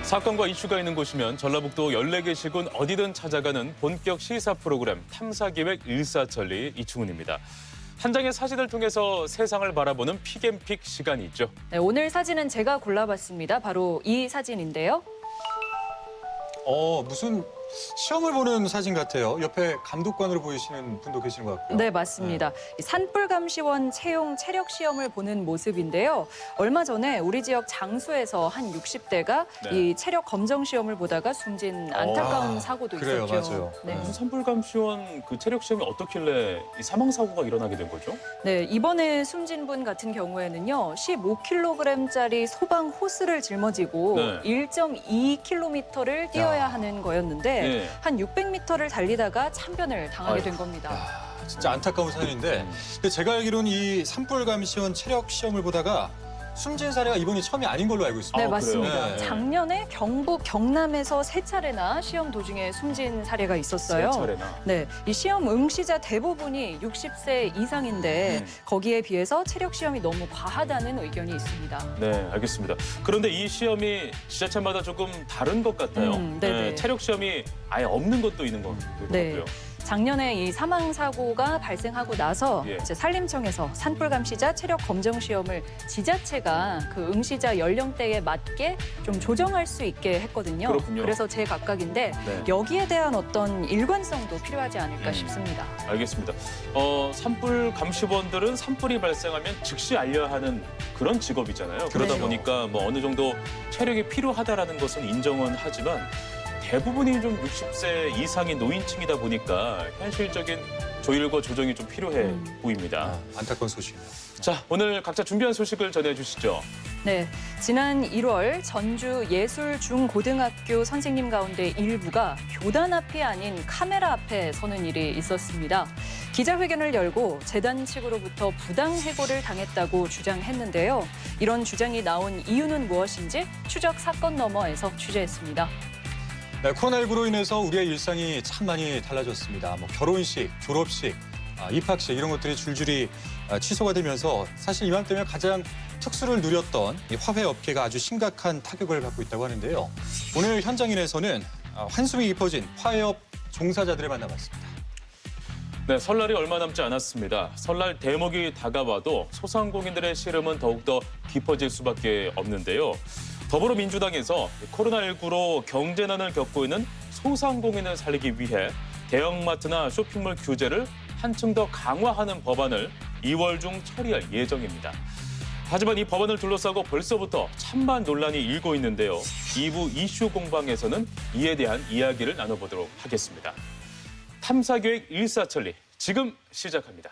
사건과 이슈가 있는 곳이면 전라북도 14개 시군 어디든 찾아가는 본격 시사 프로그램 탐사기획 일사천리 이충훈입니다. 한 장의 사진을 통해서 세상을 바라보는 픽앤픽 시간이 있죠. 네, 오늘 사진은 제가 골라봤습니다. 바로 이 사진인데요. 무슨 시험을 보는 사진 같아요. 옆에 감독관으로 보이시는 분도 계시는 것 같고요. 네, 맞습니다. 이 산불감시원 채용 체력 시험을 보는 모습인데요. 얼마 전에 우리 지역 장수에서 한 60대가 이 체력 검정 시험을 보다가 숨진 안타까운 사고도 그래요, 있었죠. 맞아요. 네. 무슨 산불감시원 그 체력 시험이 어떻길래 이 사망 사고가 일어나게 된 거죠? 네, 이번에 숨진 분 같은 경우에는요, 15kg짜리 소방 호스를 짊어지고 네. 1.2km를 뛰어야 하는 거였는데 네. 한 600m를 달리다가 참변을 당하게 된 겁니다. 진짜 안타까운 사연인데 근데 제가 알기로는 이 산불감시원 체력 시험을 보다가 숨진 사례가 이번이 처음이 아닌 걸로 알고 있습니다. 네, 아, 맞습니다. 그래요? 네. 작년에 경북 경남에서 3차례나 시험 도중에 숨진 사례가 있었어요. 세 차례나. 네, 이 시험 응시자 대부분이 60세 이상인데 거기에 비해서 체력 시험이 너무 과하다는 의견이 있습니다. 네, 알겠습니다. 그런데 이 시험이 지자체마다 조금 다른 것 같아요. 네네. 체력 시험이 아예 없는 것도 있는 것 같고요. 네. 작년에 이 사망 사고가 발생하고 나서 예. 이제 산림청에서 산불감시자 체력 검정 시험을 지자체가 그 응시자 연령대에 맞게 좀 조정할 수 있게 했거든요. 그렇군요. 그래서 제각각인데 네. 여기에 대한 어떤 일관성도 필요하지 않을까 싶습니다. 알겠습니다. 산불 감시원들은 산불이 발생하면 즉시 알려야 하는 그런 직업이잖아요. 그러다 네. 보니까 뭐 어느 정도 체력이 필요하다라는 것은 인정은 하지만 대부분이 좀 60세 이상의 노인층이다 보니까 현실적인 조율과 조정이 좀 필요해 보입니다. 안타까운 소식이네요. 자, 오늘 각자 준비한 소식을 전해주시죠. 네, 지난 1월 전주 예술중고등학교 선생님 가운데 일부가 교단 앞이 아닌 카메라 앞에 서는 일이 있었습니다. 기자회견을 열고 재단 측으로부터 부당해고를 당했다고 주장했는데요. 이런 주장이 나온 이유는 무엇인지 추적 사건 너머에서 취재했습니다. 네, 코로나19로 인해서 우리의 일상이 참 많이 달라졌습니다. 결혼식, 졸업식, 입학식 이런 것들이 줄줄이 취소가 되면서 사실 이맘때면 가장 특수를 누렸던 이 화훼 업계가 아주 심각한 타격을 받고 있다고 하는데요. 오늘 현장인에서는 한숨이 깊어진 화훼업 종사자들을 만나봤습니다. 네, 설날이 얼마 남지 않았습니다. 설날 대목이 다가와도 소상공인들의 시름은 더욱더 깊어질 수밖에 없는데요. 더불어민주당에서 코로나19로 경제난을 겪고 있는 소상공인을 살리기 위해 대형마트나 쇼핑몰 규제를 한층 더 강화하는 법안을 2월 중 처리할 예정입니다. 하지만 이 법안을 둘러싸고 벌써부터 찬반 논란이 일고 있는데요. 2부 이슈 공방에서는 이에 대한 이야기를 나눠보도록 하겠습니다. 탐사계획 일사천리 지금 시작합니다.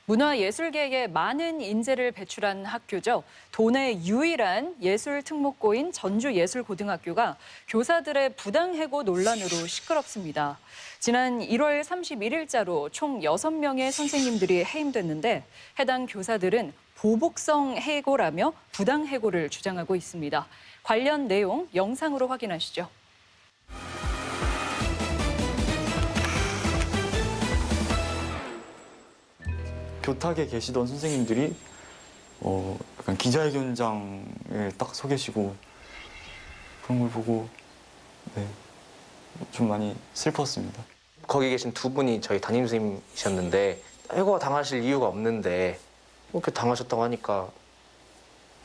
문화예술계에 많은 인재를 배출한 학교죠. 도내 유일한 예술 특목고인 전주예술고등학교가 교사들의 부당해고 논란으로 시끄럽습니다. 지난 1월 31일자로 총 6명의 선생님들이 해임됐는데 해당 교사들은 보복성 해고라며 부당해고를 주장하고 있습니다. 관련 내용 영상으로 확인하시죠. 교탁에 계시던 선생님들이 약간 기자회견장에 딱 서 계시고 그런 걸 보고 좀 많이 슬펐습니다. 거기 계신 두 분이 저희 담임 선생님이셨는데 해고가 당하실 이유가 없는데 이렇게 당하셨다고 하니까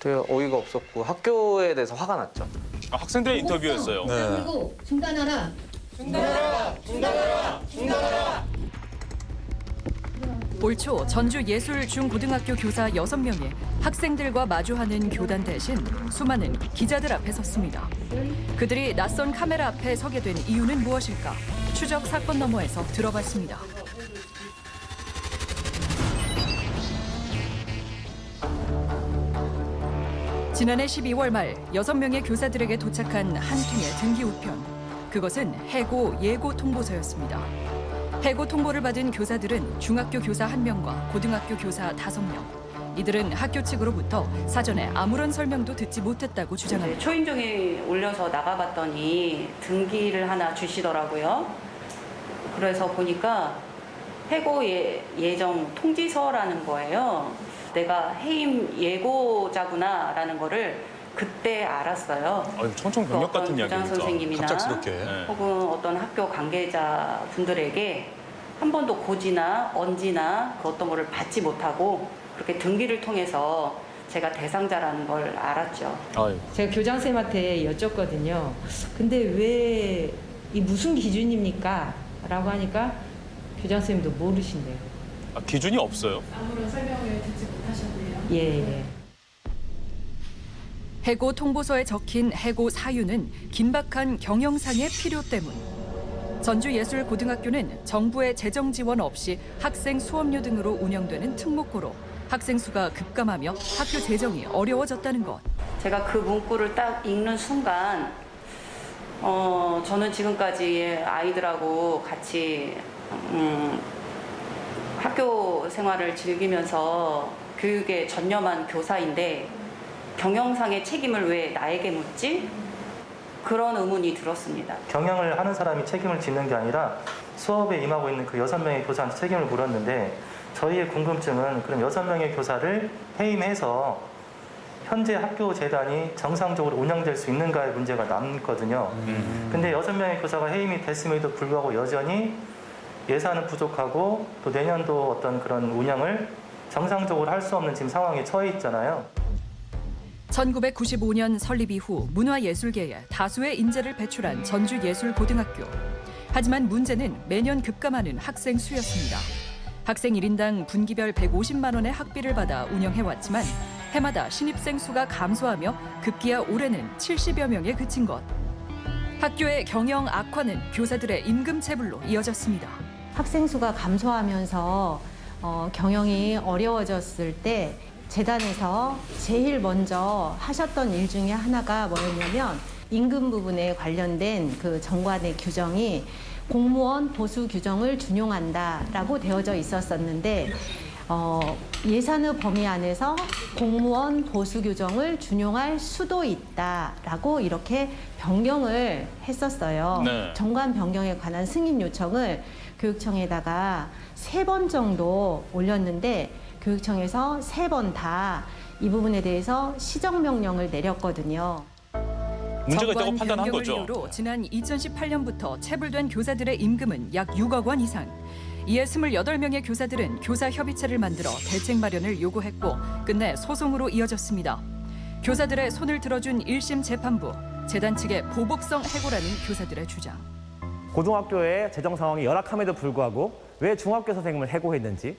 되게 어이가 없었고 학교에 대해서 화가 났죠. 학생들의 인터뷰였어요. 그리고 중단하라. 올 초 전주예술중고등학교 교사 6명이 학생들과 마주하는 교단 대신 수많은 기자들 앞에 섰습니다. 그들이 낯선 카메라 앞에 서게 된 이유는 무엇일까? 추적 사건 너머에서 들어봤습니다. 지난해 12월 말 6명의 교사들에게 도착한 한 통의 등기 우편. 그것은 해고 예고 통보서였습니다. 해고 통보를 받은 교사들은 중학교 교사 1명과 고등학교 교사 5명. 이들은 학교 측으로부터 사전에 아무런 설명도 듣지 못했다고 주장합니다. 초인종이 올려서 나가봤더니 등기를 하나 주시더라고요. 그래서 보니까 해고 예정 통지서라는 거예요. 내가 해임 예고자구나라는 거를 그때 알았어요. 청천벽력 같은 어떤 교장 이야기입니다. 선생님이나 갑작스럽게. 네. 혹은 어떤 학교 관계자 분들에게 한 번도 고지나 언지나 그 어떤 거를 받지 못하고 그렇게 등기를 통해서 제가 대상자라는 걸 알았죠. 아유. 제가 교장선생님한테 여쭙거든요. 근데 왜 이 무슨 기준입니까? 라고 하니까 교장선생님도 모르신대요. 기준이 없어요? 아무런 설명을 듣지 못하셨네요. 예. 해고 통보서에 적힌 해고 사유는 긴박한 경영상의 필요 때문. 전주예술고등학교는 정부의 재정 지원 없이 학생 수업료 등으로 운영되는 특목고로 학생 수가 급감하며 학교 재정이 어려워졌다는 것. 제가 그 문구를 딱 읽는 순간 저는 지금까지 아이들하고 같이 학교 생활을 즐기면서 교육에 전념한 교사인데 경영상의 책임을 왜 나에게 묻지? 그런 의문이 들었습니다. 경영을 하는 사람이 책임을 짓는 게 아니라 수업에 임하고 있는 그 6명의 교사한테 책임을 물었는데 저희의 궁금증은 그럼 6명의 교사를 해임해서 현재 학교 재단이 정상적으로 운영될 수 있는가의 문제가 남거든요. 근데 6명의 교사가 해임이 됐음에도 불구하고 여전히 예산은 부족하고 또 내년도 어떤 그런 운영을 정상적으로 할 수 없는 지금 상황에 처해 있잖아요. 1995년 설립 이후 문화예술계에 다수의 인재를 배출한 전주예술고등학교. 하지만 문제는 매년 급감하는 학생 수였습니다. 학생 1인당 분기별 150만 원의 학비를 받아 운영해왔지만 해마다 신입생 수가 감소하며 급기야 올해는 70여 명에 그친 것. 학교의 경영 악화는 교사들의 임금 체불로 이어졌습니다. 학생 수가 감소하면서 경영이 어려워졌을 때 재단에서 제일 먼저 하셨던 일 중에 하나가 뭐였냐면 임금 부분에 관련된 그 정관의 규정이 공무원 보수 규정을 준용한다라고 되어져 있었었는데 예산의 범위 안에서 공무원 보수 규정을 준용할 수도 있다라고 이렇게 변경을 했었어요. 네. 정관 변경에 관한 승인 요청을 교육청에다가 3번 정도 올렸는데 교육청에서 3번 다 이 부분에 대해서 시정명령을 내렸거든요. 문제가 있다고 정관 판단한 변경을 거죠. 이유로 지난 2018년부터 체불된 교사들의 임금은 약 6억 원 이상. 이에 28명의 교사들은 교사협의체를 만들어 대책 마련을 요구했고 끝내 소송으로 이어졌습니다. 교사들의 손을 들어준 1심 재판부, 재단 측의 보복성 해고라는 교사들의 주장. 고등학교의 재정 상황이 열악함에도 불구하고 왜 중학교 선생님을 해고했는지,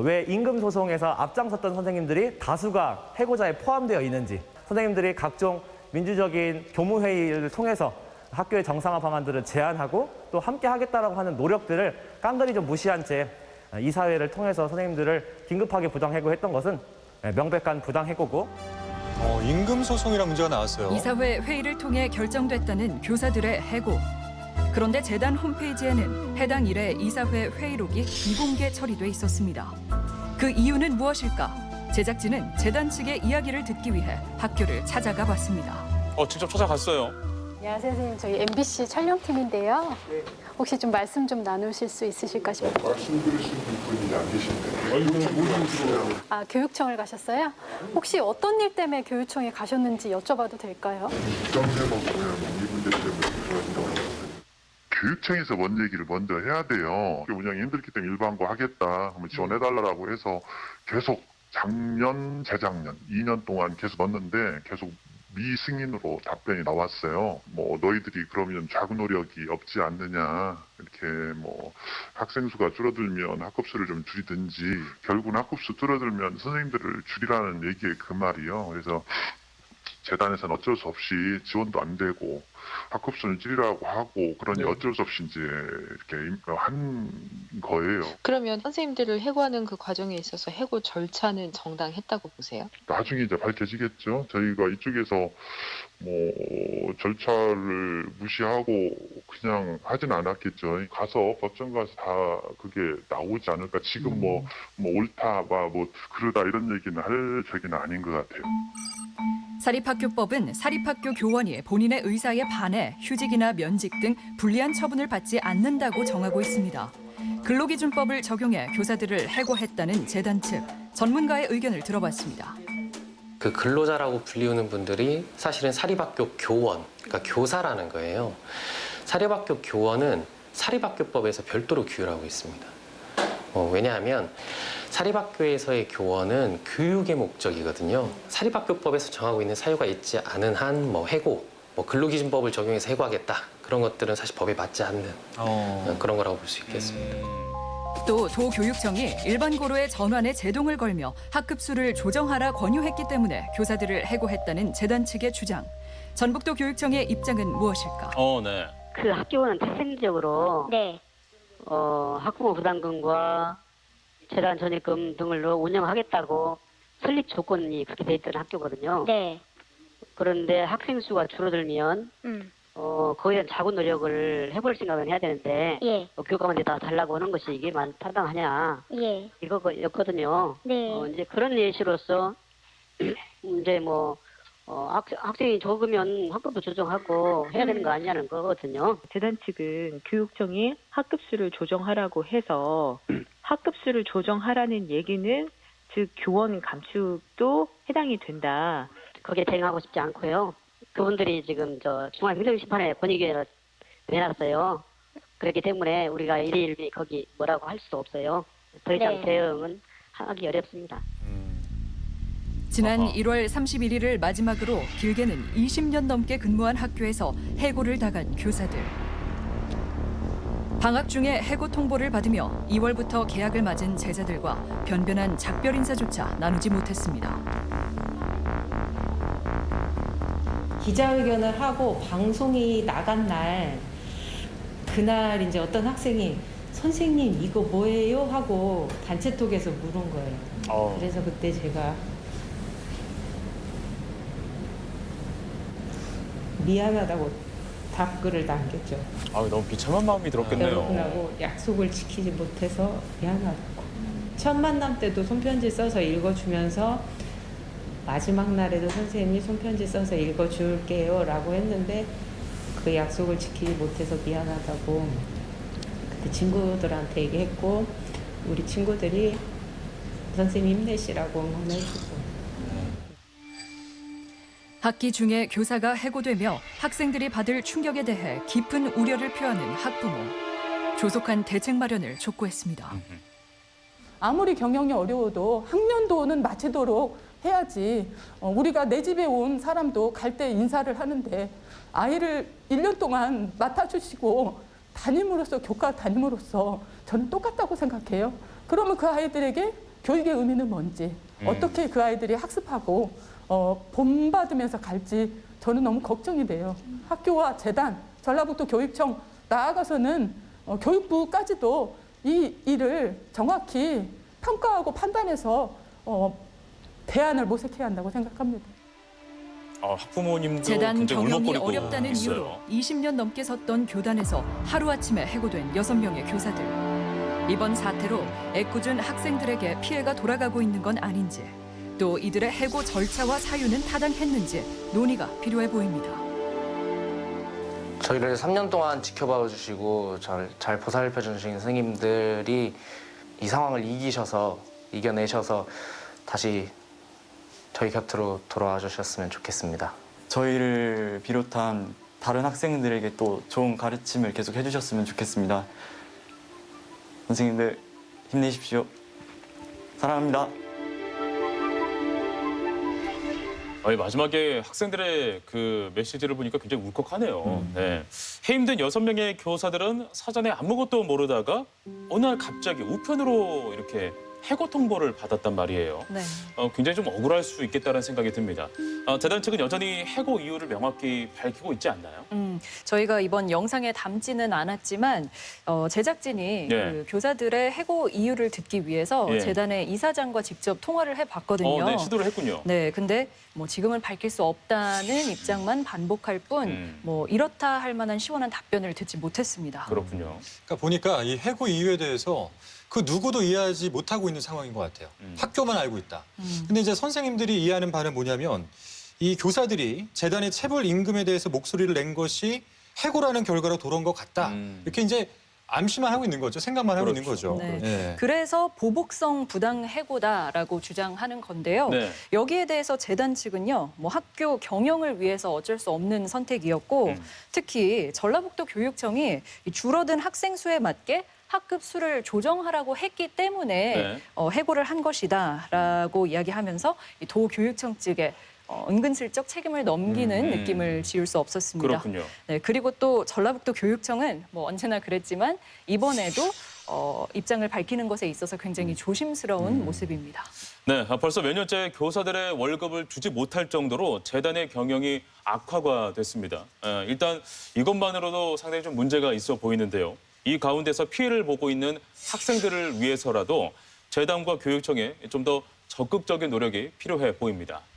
왜 임금 소송에서 앞장섰던 선생님들이 다수가 해고자에 포함되어 있는지, 선생님들이 각종 민주적인 교무회의를 통해서 학교의 정상화 방안들을 제안하고 또 함께 하겠다라고 하는 노력들을 깡그리 좀 무시한 채 이사회를 통해서 선생님들을 긴급하게 부당해고했던 것은 명백한 부당해고고, 임금 소송이라는 문제가 나왔어요. 이사회 회의를 통해 결정됐다는 교사들의 해고. 그런데 재단 홈페이지에는 해당 일의 이사회 회의록이 비공개 처리돼 있었습니다. 그 이유는 무엇일까? 제작진은 재단 측의 이야기를 듣기 위해 학교를 찾아가 봤습니다. 직접 찾아갔어요. 안녕하세요, 선생님. 저희 MBC 촬영팀인데요. 혹시 좀 말씀 좀 나누실 수 있으실까 싶어요. 말씀드리신 분이 안 계신데. 아, 교육청을 가셨어요? 혹시 어떤 일 때문에 교육청에 가셨는지 여쭤봐도 될까요? 부정세법 보면 이 문제 때문에 그런다고 교육청에서 먼저 얘기를 먼저 해야 돼요. 운영이 힘들기 때문에 일반고 하겠다 하면 지원해달라고 해서 계속 작년, 재작년 2년 동안 계속 넣었는데 계속 미승인으로 답변이 나왔어요. 너희들이 그러면 자구 노력이 없지 않느냐, 이렇게 학생 수가 줄어들면 학급수를 좀 줄이든지, 결국은 학급수 줄어들면 선생님들을 줄이라는 얘기의 그 말이요. 그래서 재단에서는 어쩔 수 없이 지원도 안 되고 학급수는 줄이라고 하고, 그러니 어쩔 수 없이 이제 이렇게 한 거예요. 그러면 선생님들을 해고하는 그 과정에 있어서 해고 절차는 정당했다고 보세요? 나중에 이제 밝혀지겠죠. 저희가 이쪽에서 절차를 무시하고 그냥 하진 않았겠죠. 가서 법정 가서 다 그게 나오지 않을까. 지금 옳다, 그러다 이런 얘기는 할 적은 아닌 것 같아요. 사립학교법은 사립학교 교원이 본인의 의사에 반해 휴직이나 면직 등 불리한 처분을 받지 않는다고 정하고 있습니다. 근로기준법을 적용해 교사들을 해고했다는 재단 측. 전문가의 의견을 들어봤습니다. 그 근로자라고 불리우는 분들이 사실은 사립학교 교원, 그러니까 교사라는 거예요. 사립학교 교원은 사립학교법에서 별도로 규율하고 있습니다. 왜냐하면 사립학교에서의 교원은 교육의 목적이거든요. 사립학교법에서 정하고 있는 사유가 있지 않은 한 해고, 근로기준법을 적용해서 해고하겠다. 그런 것들은 사실 법에 맞지 않는 그런 거라고 볼 수 있겠습니다. 또 도교육청이 일반 고로의 전환에 제동을 걸며 학급수를 조정하라 권유했기 때문에 교사들을 해고했다는 재단 측의 주장. 전북도 교육청의 입장은 무엇일까? 네. 그 학교는 태생적으로 학부모 부담금과 재단 전입금 등을 운영하겠다고 설립 조건이 그렇게 돼 있던 학교거든요. 네. 그런데 학생 수가 줄어들면 거기에 대한 자구 노력을 해볼 생각은 해야 되는데 예. 교육감한테 다 달라고 하는 것이 이게 타당하냐 예. 이거였거든요. 네. 이제 그런 예시로서 이제 학생이 적으면 학급도 조정하고 해야 되는 거 아니냐는 거거든요. 재단 측은 교육청이 학급수를 조정하라고 해서 학급수를 조정하라는 얘기는 즉 교원 감축도 해당이 된다. 거기에 대응하고 싶지 않고요. 그분들이 지금 중앙행정심판에 권익위원회를 내놨어요. 그렇기 때문에 우리가 일일이 거기 뭐라고 할 수도 없어요. 더 이상 대응은 하기 어렵습니다. 지난 1월 31일을 마지막으로 길게는 20년 넘게 근무한 학교에서 해고를 당한 교사들. 방학 중에 해고 통보를 받으며 2월부터 개학을 맞은 제자들과 변변한 작별 인사조차 나누지 못했습니다. 기자회견을 하고 방송이 나간 날 그날 이제 어떤 학생이 선생님 이거 뭐예요? 하고 단체톡에서 물은 거예요. 그래서 그때 제가 미안하다고 답글을 남겼죠. 너무 비참한 마음이 들었겠네요. 여러분하고 약속을 지키지 못해서 미안하다고. 첫 만남 때도 손편지 써서 읽어주면서 마지막 날에도 선생님이 손편지 써서 읽어줄게요 라고 했는데 그 약속을 지키지 못해서 미안하다고 그때 친구들한테 얘기했고 우리 친구들이 선생님 힘내시라고 응원해주고. 학기 중에 교사가 해고되며 학생들이 받을 충격에 대해 깊은 우려를 표하는 학부모. 조속한 대책 마련을 촉구했습니다. 아무리 경영이 어려워도 학년도는 마치도록 해야지. 우리가 내 집에 온 사람도 갈 때 인사를 하는데 아이를 1년 동안 맡아주시고 담임으로서 교과 담임으로서 저는 똑같다고 생각해요. 그러면 그 아이들에게 교육의 의미는 뭔지 어떻게 그 아이들이 학습하고 본받으면서 갈지 저는 너무 걱정이 돼요. 학교와 재단, 전라북도 교육청 나아가서는 교육부까지도 이 일을 정확히 평가하고 판단해서 대안을 모색해야 한다고 생각합니다. 학부모님도 재단 굉장히 경영이 울먹거리고 어렵다는 있어요. 이유로 20년 넘게 섰던 교단에서 하루아침에 해고된 6명의 교사들. 이번 사태로 애꿎은 학생들에게 피해가 돌아가고 있는 건 아닌지, 또 이들의 해고 절차와 사유는 타당했는지 논의가 필요해 보입니다. 저희를 3년 동안 지켜봐 주시고 잘 보살펴 주신 선생님들이 이 상황을 이겨내셔서 다시 저희 곁으로 돌아와 주셨으면 좋겠습니다. 저희를 비롯한 다른 학생들에게 또 좋은 가르침을 계속 해주셨으면 좋겠습니다. 선생님들 힘내십시오. 사랑합니다. 마지막에 학생들의 그 메시지를 보니까 굉장히 울컥하네요. 네. 해임된 6명의 교사들은 사전에 아무것도 모르다가 어느 날 갑자기 우편으로 이렇게 해고 통보를 받았단 말이에요. 네. 굉장히 좀 억울할 수 있겠다는 생각이 듭니다. 재단 측은 여전히 해고 이유를 명확히 밝히고 있지 않나요? 저희가 이번 영상에 담지는 않았지만 제작진이 그 교사들의 해고 이유를 듣기 위해서 재단의 이사장과 직접 통화를 해봤거든요. 네, 시도를 했군요. 네, 근데 지금은 밝힐 수 없다는 입장만 반복할 뿐 이렇다 할 만한 시원한 답변을 듣지 못했습니다. 그렇군요. 그러니까 보니까 이 해고 이유에 대해서 그 누구도 이해하지 못하고 있는 상황인 것 같아요. 학교만 알고 있다. 근데 이제 선생님들이 이해하는 바는 뭐냐면 이 교사들이 재단의 체불 임금에 대해서 목소리를 낸 것이 해고라는 결과로 돌아온 것 같다. 이렇게 이제 암시만 하고 있는 거죠. 생각만 하고 있는 거죠. 네. 예. 그래서 보복성 부당 해고다라고 주장하는 건데요. 네. 여기에 대해서 재단 측은요, 뭐 학교 경영을 위해서 어쩔 수 없는 선택이었고, 특히 전라북도 교육청이 이 줄어든 학생 수에 맞게 학급 수를 조정하라고 했기 때문에 네. 해고를 한 것이다라고 이야기하면서 이 도교육청 측에 은근슬쩍 책임을 넘기는 느낌을 지울 수 없었습니다. 그렇군요. 네, 그리고 또 전라북도 교육청은 뭐 언제나 그랬지만 이번에도 입장을 밝히는 것에 있어서 굉장히 조심스러운 모습입니다. 네, 벌써 몇 년째 교사들의 월급을 주지 못할 정도로 재단의 경영이 악화가 됐습니다. 일단 이것만으로도 상당히 좀 문제가 있어 보이는데요. 이 가운데서 피해를 보고 있는 학생들을 위해서라도 재단과 교육청에 좀 더 적극적인 노력이 필요해 보입니다.